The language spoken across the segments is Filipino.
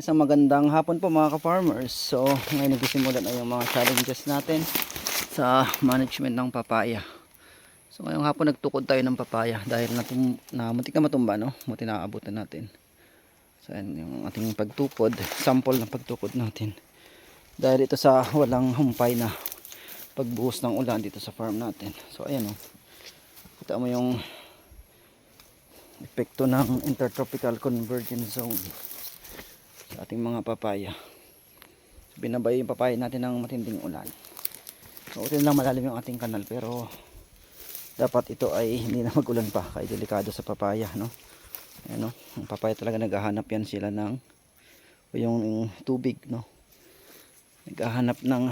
Isang magandang hapon po mga ka-farmers. So ngayon nagsisimula na yung mga challenges natin sa management ng papaya. So ngayong hapon nagtukod tayo ng papaya dahil muntik na matumba, no? Muti nakaabutan natin. So yan yung ating pagtukod, sample ng pagtukod natin. Dahil ito sa walang humpay na pagbuhos ng ulan dito sa farm natin. So ayan, oh. Kita mo yung epekto ng intertropical convergence zone sa ating mga papaya. So, binabay yung papaya natin ng matinding ulan. So ito lang malalim yung ating kanal, pero dapat ito ay hindi na magulan pa, kaya delikado sa papaya, no? Ayan, no? Ang papaya talaga naghahanap yan sila ng yung tubig, no? Naghahanap ng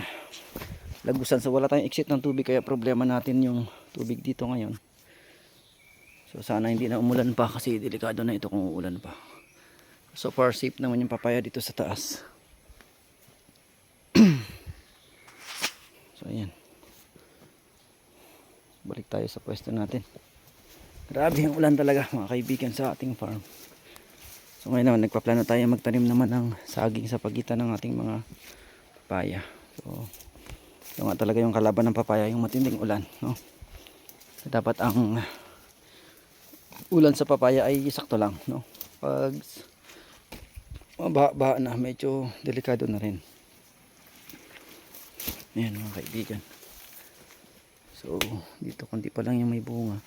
lagusan. So wala tayong exit ng tubig, kaya problema natin yung tubig dito ngayon. So sana hindi na umulan pa, kasi delikado na ito kung uulan pa. So far safe naman yung papaya dito sa taas. So ayan, balik tayo sa pwesto natin. Grabe ang ulan talaga mga kaibigan sa ating farm. So ngayon naman nagpaplano tayo magtanim naman ng saging sa pagitan ng ating mga papaya. So ito nga talaga yung kalaban ng papaya, yung matinding ulan, no? So, dapat ang ulan sa papaya ay sakto lang, no? Pag mabaha na, medyo delikado na rin. Ayan mga kaibigan. So dito konti pa lang yung may bunga.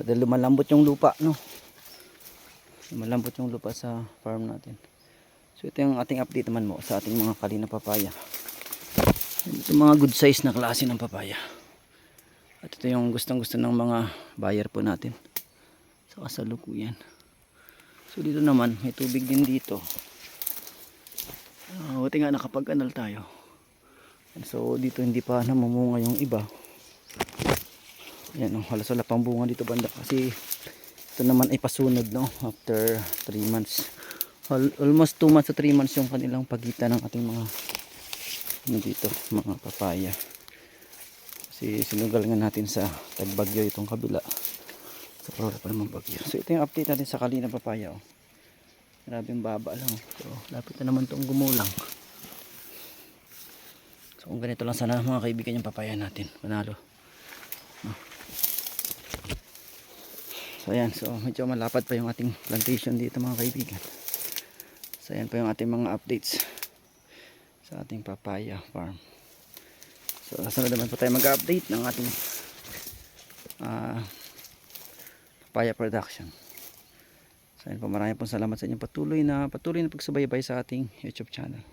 Dahil lumalambot yung lupa, no? Lumalambot yung lupa sa farm natin. So ito yung ating update naman mo sa ating mga kalina papaya. Ito mga good size na klase ng papaya. At ito yung gustong gusto ng mga buyer po natin sa kasalukuyan. So dito naman may tubig din dito. Buti nga nakapag-anal tayo. So dito hindi pa namumunga yung iba. Yan, halos wala pang bunga dito banda, kasi ito naman ay pasunod, no? After 3 months. Almost 2 months to 3 months yung kanilang pagitan ng ating mga dito, mga papaya. Kasi sinugal nga natin sa tagbagyo itong kabila. So wala pa naman bagyo. So ito yung update natin sa kalina papaya, oh. Grabing baba lang. So lapit na naman itong gumulang. So kung ganito lang sana mga kaibigan yung papaya natin, panalo. So ayan, so medyo malapad pa yung ating plantation dito mga kaibigan. So ayan pa yung ating mga updates sa ating papaya farm. So sunod naman po tayo mag-update ng ating papaya production. So ayan po, maraming pong salamat sa inyong patuloy na pagsubaybay sa ating YouTube channel.